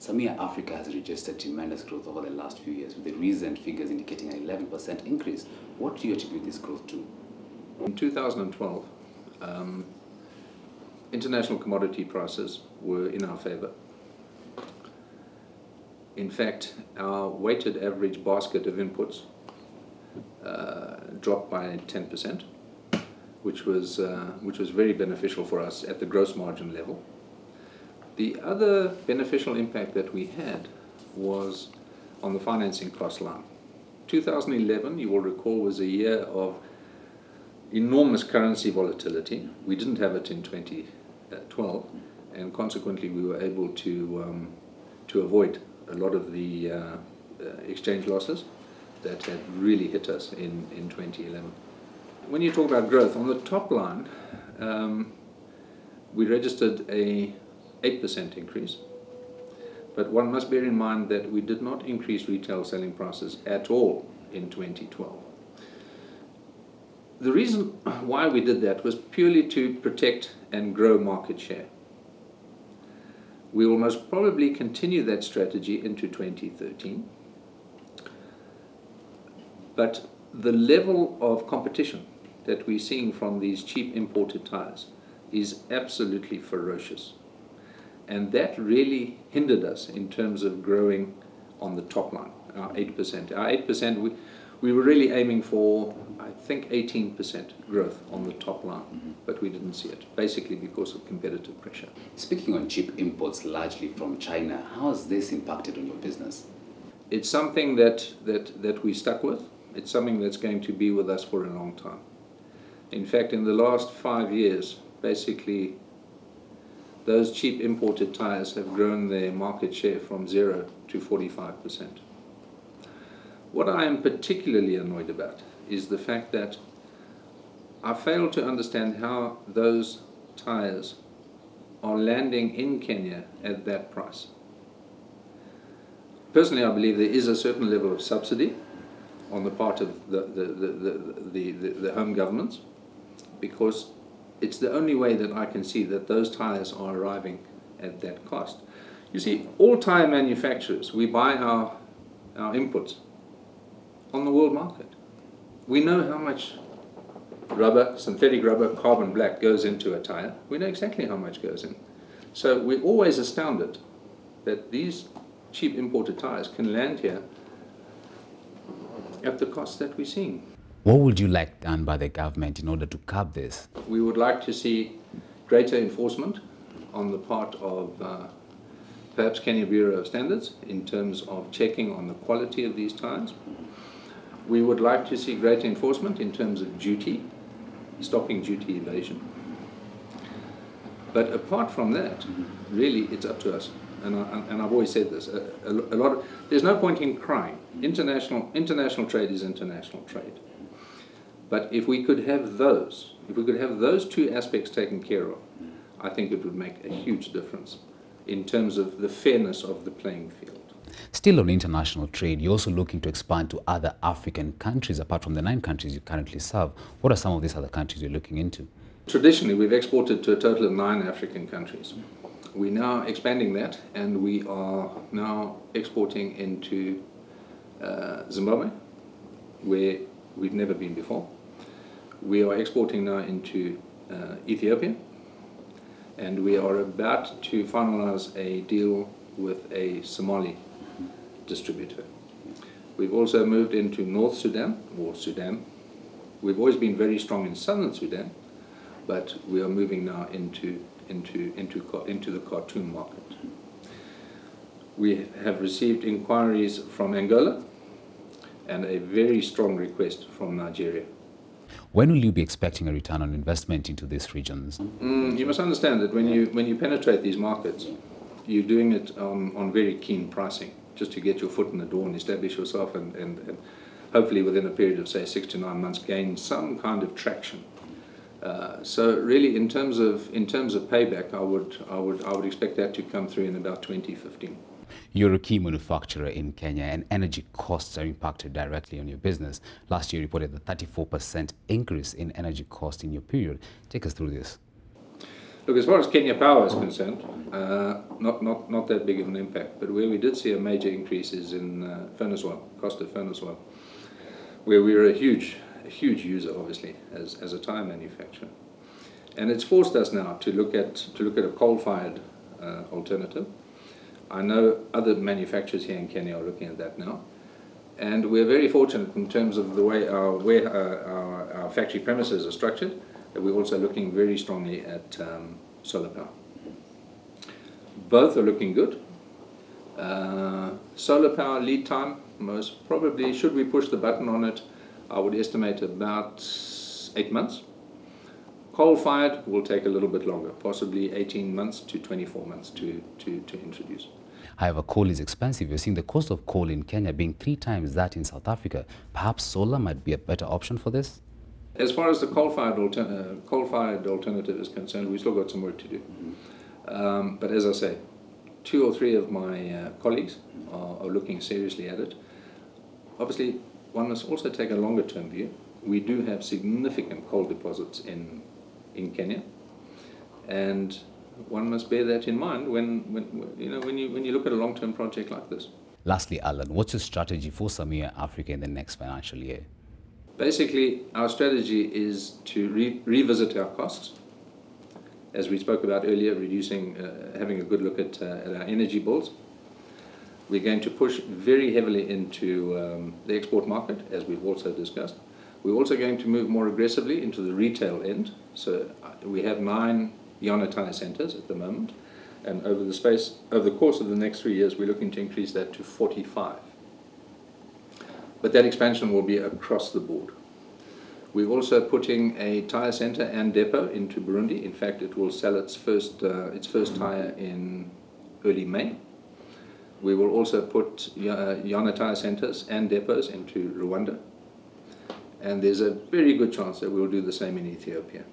Samia Africa has registered tremendous growth over the last few years, with the recent figures indicating an 11% increase. What do you attribute this growth to? In 2012, international commodity prices were in our favor. In fact, our weighted average basket of inputs dropped by 10%, which was very beneficial for us at the gross margin level. The other beneficial impact that we had was on the financing cost line. 2011, you will recall, was a year of enormous currency volatility. We didn't have it in 2012, and consequently we were able to avoid a lot of the exchange losses that had really hit us in 2011. When you talk about growth, on the top line, we registered a 8% increase, but one must bear in mind that we did not increase retail selling prices at all in 2012. The reason why we did that was purely to protect and grow market share. We will most probably continue that strategy into 2013, but the level of competition that we're seeing from these cheap imported tyres is absolutely ferocious. And that really hindered us in terms of growing on the top line, our 8%. Our 8%, we were really aiming for, I think, 18% growth on the top line, but we didn't see it, basically because of competitive pressure. Speaking on cheap imports largely from China, how has this impacted on your business? It's something that we stuck with. It's something that's going to be with us for a long time. In fact, in the last 5 years, basically, those cheap imported tyres have grown their market share from 0 to 45%. What I am particularly annoyed about is the fact that I fail to understand how those tyres are landing in Kenya at that price. Personally, I believe there is a certain level of subsidy on the part of the home governments, because it's the only way that I can see that those tyres are arriving at that cost. You see, all tyre manufacturers, we buy our inputs on the world market. We know how much rubber, synthetic rubber, carbon black goes into a tyre. We know exactly how much goes in. So we're always astounded that these cheap imported tyres can land here at the cost that we're seeing. What would you like done by the government in order to curb this? We would like to see greater enforcement on the part of perhaps Kenya Bureau of Standards in terms of checking on the quality of these tyres. We would like to see greater enforcement in terms of duty, stopping duty evasion. But apart from that, really it's up to us. And I've always said this, there's no point in crying. International trade is international trade. But if we could have those two aspects taken care of, I think it would make a huge difference in terms of the fairness of the playing field. Still on international trade, you're also looking to expand to other African countries apart from the 9 countries you currently serve. What are some of these other countries you're looking into? Traditionally, we've exported to a total of 9 African countries. We're now expanding that, and we are now exporting into Zimbabwe, where we've never been before. We are exporting now into Ethiopia, and we are about to finalize a deal with a Somali distributor. We've also moved into North Sudan, or Sudan. We've always been very strong in Southern Sudan, but we are moving now into the Khartoum market. We have received inquiries from Angola and a very strong request from Nigeria. When will you be expecting a return on investment into these regions? You must understand that when you penetrate these markets, you're doing it on very keen pricing, just to get your foot in the door and establish yourself, and hopefully within a period of, say, 6 to 9 months, gain some kind of traction. So really, in terms of payback, I would expect that to come through in about 2015. You're a key manufacturer in Kenya, and energy costs are impacted directly on your business. Last year, you reported a 34% increase in energy cost in your period. Take us through this. Look, as far as Kenya Power is concerned, not that big of an impact, but where we did see a major increase is in furnace oil, cost of furnace oil, where we are a huge user, obviously, as a tyre manufacturer. And it's forced us now to look at a coal-fired alternative. I know other manufacturers here in Kenya are looking at that now, and we're very fortunate in terms of the way our factory premises are structured, that we're also looking very strongly at solar power. Both are looking good. Solar power lead time, most probably, should we push the button on it, I would estimate about 8 months. Coal-fired will take a little bit longer, possibly 18 months to 24 months to introduce. However, coal is expensive. You're seeing the cost of coal in Kenya being 3 times that in South Africa. Perhaps solar might be a better option for this? As far as the coal-fired alternative is concerned, we've still got some work to do. But as I say, 2 or 3 of my colleagues are looking seriously at it. Obviously, one must also take a longer-term view. We do have significant coal deposits in Kenya, and one must bear that in mind when you look at a long-term project like this. Lastly, Allan, what's your strategy for Samia Africa in the next financial year? Basically, our strategy is to revisit our costs, as we spoke about earlier, reducing, having a good look at our energy bills. We're going to push very heavily into the export market, as we've also discussed. We're also going to move more aggressively into the retail end. So we have 9 Yana tyre centres at the moment, and over the course of the next 3 years, we're looking to increase that to 45. But that expansion will be across the board. We're also putting a tyre centre and depot into Burundi. In fact, it will sell its first tyre in early May. We will also put Yana tyre centres and depots into Rwanda. And there's a very good chance that we'll do the same in Ethiopia.